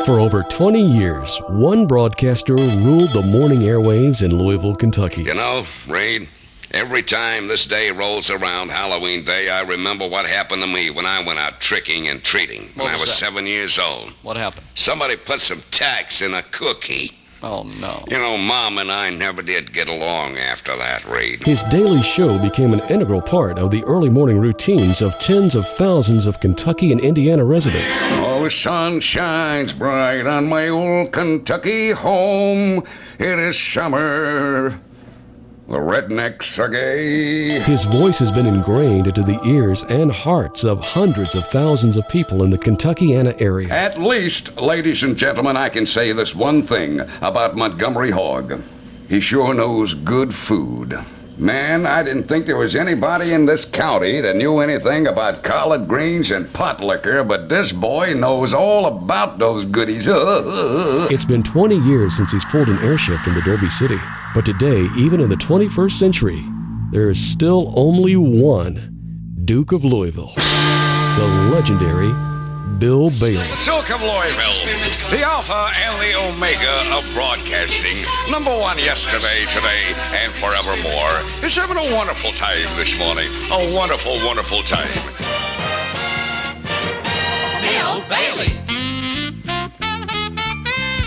For over 20 years, one broadcaster ruled the morning airwaves in Louisville, Kentucky. You know, Reed, every time this day rolls around, Halloween Day, I remember what happened to me when I went out tricking and treating when I was 7 years old. What happened? Somebody put some tacks in a cookie. Oh, no. You know, Mom and I never did get along after that, Reed. His daily show became an integral part of the early morning routines of tens of thousands of Kentucky and Indiana residents. Oh, the sun shines bright on my old Kentucky home. It is summer. The rednecks are gay. His voice has been ingrained into the ears and hearts of hundreds of thousands of people in the Kentuckiana area. At least, ladies and gentlemen, I can say this one thing about Montgomery Hogg. He sure knows good food. Man, I didn't think there was anybody in this county that knew anything about collard greens and pot liquor, but this boy knows all about those goodies. It's been 20 years since he's pulled an airshift in the Derby City. But today, even in the 21st century, there is still only one Duke of Louisville, the legendary Bill Bailey. The Duke of Louisville, the alpha and the omega of broadcasting. Number one yesterday, today, and forevermore. He's having a wonderful time this morning. A wonderful, wonderful time. Bill Bailey.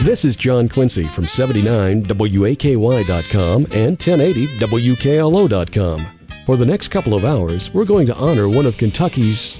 This is John Quincy from 79 WAKY.com and 1080 WKLO.com. For the next couple of hours, we're going to honor one of Kentucky's,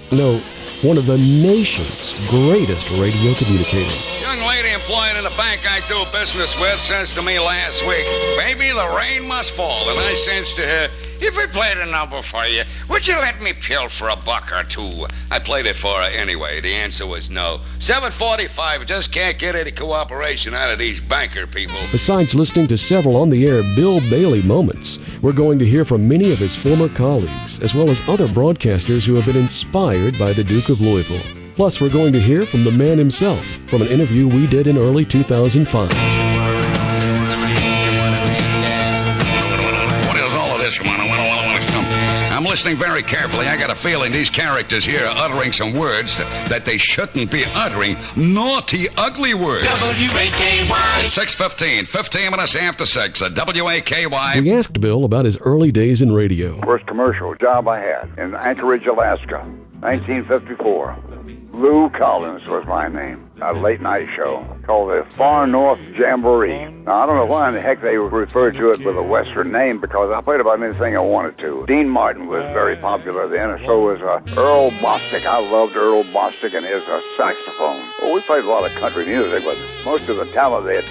one of the nation's greatest radio communicators. Young lady employed in a bank I do business with says to me last week, "Baby, the rain must fall." And I says to her, "If I played a number for you, would you let me pill for $1 or $2? I played it for her anyway. The answer was no. 7:45, just can't get any cooperation out of these banker people. Besides listening to several on-the-air Bill Bailey moments, we're going to hear from many of his former colleagues, as well as other broadcasters who have been inspired by the Duke of Louisville. Plus, we're going to hear from the man himself from an interview we did in early 2005. I'm listening very carefully. I got a feeling these characters here are uttering some words that they shouldn't be uttering. Naughty, ugly words. WAKY. 6:15, 15 minutes after 6 at WAKY. We asked Bill about his early days in radio. First commercial job I had in Anchorage, Alaska, 1954. Lou Collins was my name. A late night show called the Far North Jamboree. Now, I don't know why in the heck they referred to it with a Western name, because I played about anything I wanted to. Dean Martin was very popular then, and so was Earl Bostic. I loved Earl Bostic and his saxophone. Well, we played a lot of country music, but most of the talent that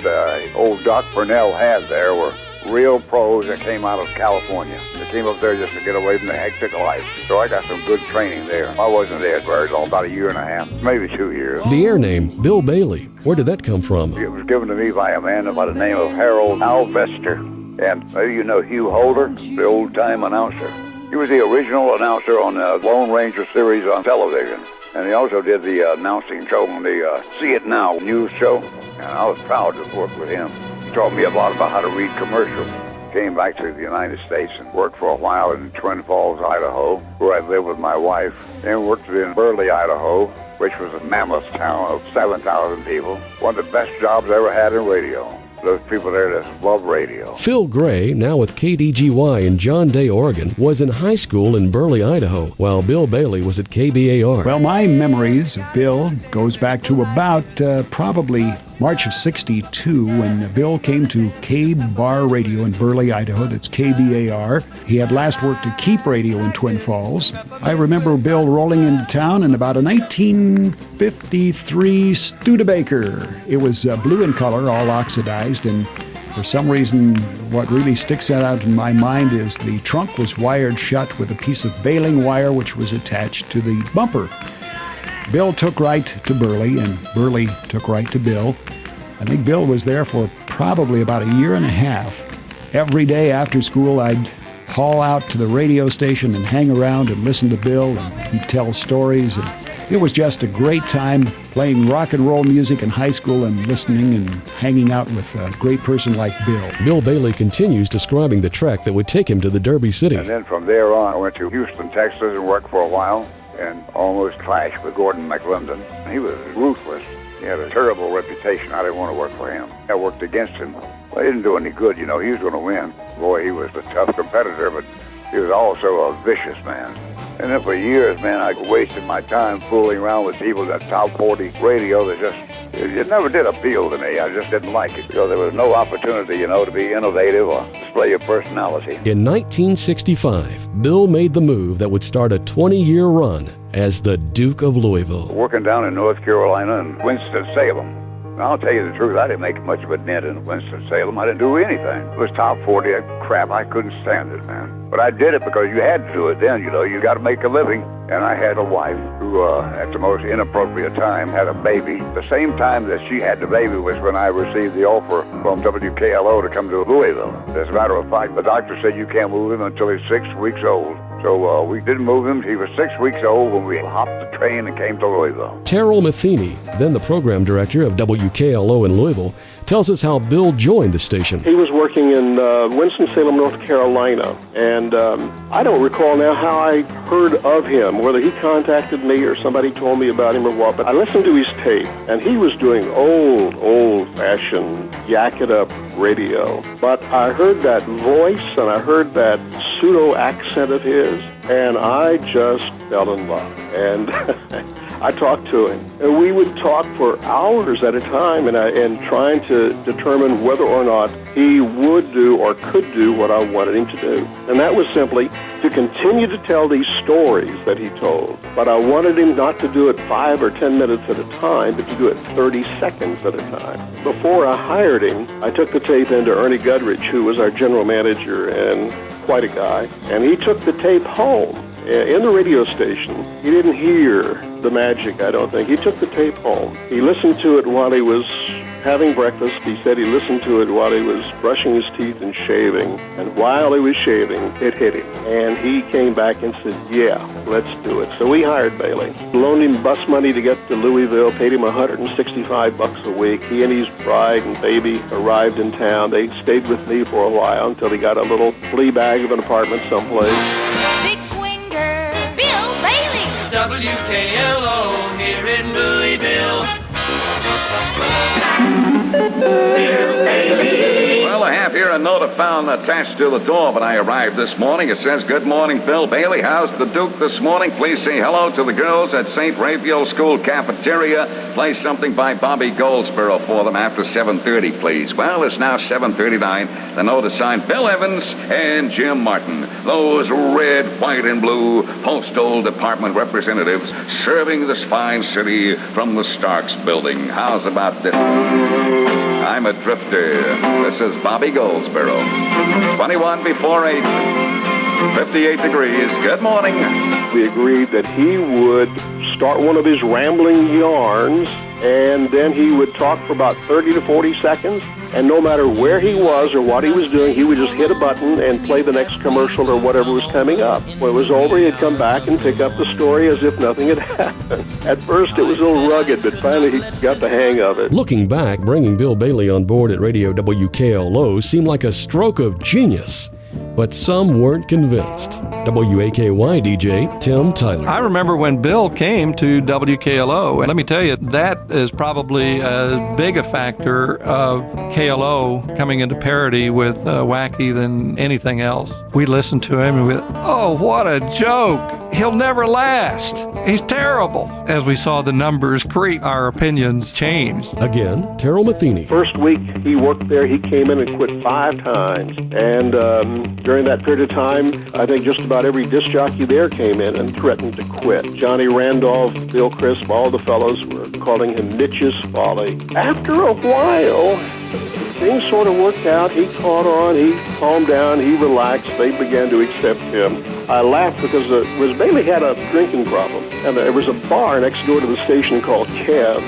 old Doc Purnell had there were real pros that came out of California. They came up there just to get away from the hectic life. So I got some good training there. I wasn't there very long, about a year and a half, maybe 2 years. The air name, Bill Bailey, where did that come from? It was given to me by a man by the name of Harold Alvester. And maybe you know Hugh Holder, the old-time announcer. He was the original announcer on the Lone Ranger series on television. And he also did the announcing show on the See It Now news show. And I was proud to work with him. He taught me a lot about how to read commercials. Came back to the United States and worked for a while in Twin Falls, Idaho, where I lived with my wife. Then worked in Burley, Idaho, which was a mammoth town of 7,000 people. One of the best jobs I ever had in radio. Those people there that love radio. Phil Gray, now with KDGY in John Day, Oregon, was in high school in Burley, Idaho, while Bill Bailey was at KBAR. Well, my memories of Bill goes back to about probably March of '62 when Bill came to K-Bar Radio in Burley, Idaho. That's KBAR. He had last worked at Keep Radio in Twin Falls. I remember Bill rolling into town in about a 1953 Studebaker. It was blue in color, all oxidized, and for some reason, what really sticks out in my mind is the trunk was wired shut with a piece of baling wire which was attached to the bumper. Bill took right to Burley, and Burley took right to Bill. I think Bill was there for probably about a year and a half. Every day after school, I'd haul out to the radio station and hang around and listen to Bill, and he'd tell stories. And it was just a great time playing rock and roll music in high school and listening and hanging out with a great person like Bill. Bill Bailey continues describing the trek that would take him to the Derby City. And then from there on, I went to Houston, Texas and worked for a while and almost clashed with Gordon McClendon. He was ruthless. He had a terrible reputation. I didn't want to work for him. I worked against him. Well, he didn't do any good, He was going to win. Boy, he was a tough competitor, but he was also a vicious man. And then for years, man, I wasted my time fooling around with people that top 40 radio that it never did appeal to me. I just didn't like it because there was no opportunity, to be innovative or display your personality. In 1965, Bill made the move that would start a 20-year run as the Duke of Louisville. Working down in North Carolina and Winston-Salem. Now, I'll tell you the truth, I didn't make much of a dent in Winston-Salem. I didn't do anything. It was top 40 crap. I couldn't stand it, man. But I did it because you had to do it then, You got to make a living. And I had a wife who, at the most inappropriate time, had a baby. The same time that she had the baby was when I received the offer from WKLO to come to Louisville. As a matter of fact, the doctor said you can't move him until he's 6 weeks old. So we didn't move him. He was 6 weeks old when we hopped the train and came to Louisville. Terrell Matheny, then the program director of WKLO in Louisville, tells us how Bill joined the station. He was working in Winston-Salem, North Carolina, and I don't recall now how I heard of him, whether he contacted me or somebody told me about him or what, but I listened to his tape, and he was doing old-fashioned yak-it-up radio. But I heard that voice, and I heard that pseudo-accent of his, and I just fell in love. And I talked to him, and we would talk for hours at a time and trying to determine whether or not he would do or could do what I wanted him to do. And that was simply to continue to tell these stories that he told. But I wanted him not to do it 5 or 10 minutes at a time, but to do it 30 seconds at a time. Before I hired him, I took the tape into Ernie Goodrich, who was our general manager and quite a guy, and he took the tape home. In the radio station, he didn't hear the magic, I don't think. He took the tape home. He listened to it while he was having breakfast. He said he listened to it while he was brushing his teeth and shaving. And while he was shaving, it hit him. And he came back and said, yeah, let's do it. So we hired Bailey. Loaned him bus money to get to Louisville, paid him $165 a week. He and his bride and baby arrived in town. They stayed with me for a while until he got a little flea bag of an apartment someplace. Big swinger, Bill Bailey. WKLO here in Louisville. Well, I have here a note I found attached to the door when I arrived this morning. It says, "Good morning, Bill Bailey. How's the Duke this morning? Please say hello to the girls at St. Raphael School Cafeteria. Play something by Bobby Goldsboro for them after 7:30, please." Well, it's now 7:39. The note is signed Bill Evans and Jim Martin. Those red, white, and blue postal department representatives serving this fine city from the Starks building. How's about this? I'm a drifter. This is Bobby Goldsboro. 21 before 8. 58 degrees. Good morning. We agreed that he would start one of his rambling yarns, and then he would talk for about 30 to 40 seconds, and no matter where he was or what he was doing, he would just hit a button and play the next commercial or whatever was coming up. When it was over, he'd come back and pick up the story as if nothing had happened. At first, it was a little rugged, but finally he got the hang of it. Looking back, bringing Bill Bailey on board at Radio WKLO seemed like a stroke of genius, but some weren't convinced. WAKY DJ Tim Tyler. I remember when Bill came to WKLO, and let me tell you, that is probably as big a factor of KLO coming into parity with WAKY than anything else. We listened to him and we went, oh, what a joke. He'll never last. He's terrible. As we saw the numbers creep, our opinions changed. Again, Terrell Matheny. First week he worked there, he came in and quit 5 times. And during that period of time, I think just about every disc jockey there came in and threatened to quit. Johnny Randolph, Bill Crisp, all the fellows were calling him Mitch's Folly. After a while, things sort of worked out. He caught on, he calmed down, he relaxed. They began to accept him. I laughed because Bailey had a drinking problem. And there was a bar next door to the station called Kev's.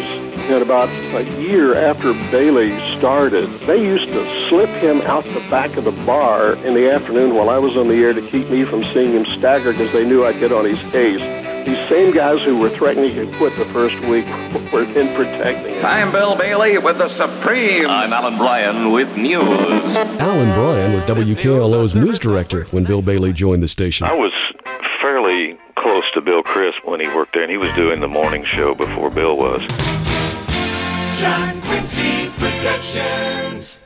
And about a year after Bailey started, they used to slip him out the back of the bar in the afternoon while I was on the air to keep me from seeing him stagger because they knew I'd get on his case. These same guys who were threatening to quit the first week were then protecting him. I'm Bill Bailey with the Supremes. I'm Alan Bryan with news. Alan Bryan was WKLO's news director when Bill Bailey joined the station. I was fairly close to Bill Crisp when he worked there, and he was doing the morning show before Bill was. John Quincy Productions.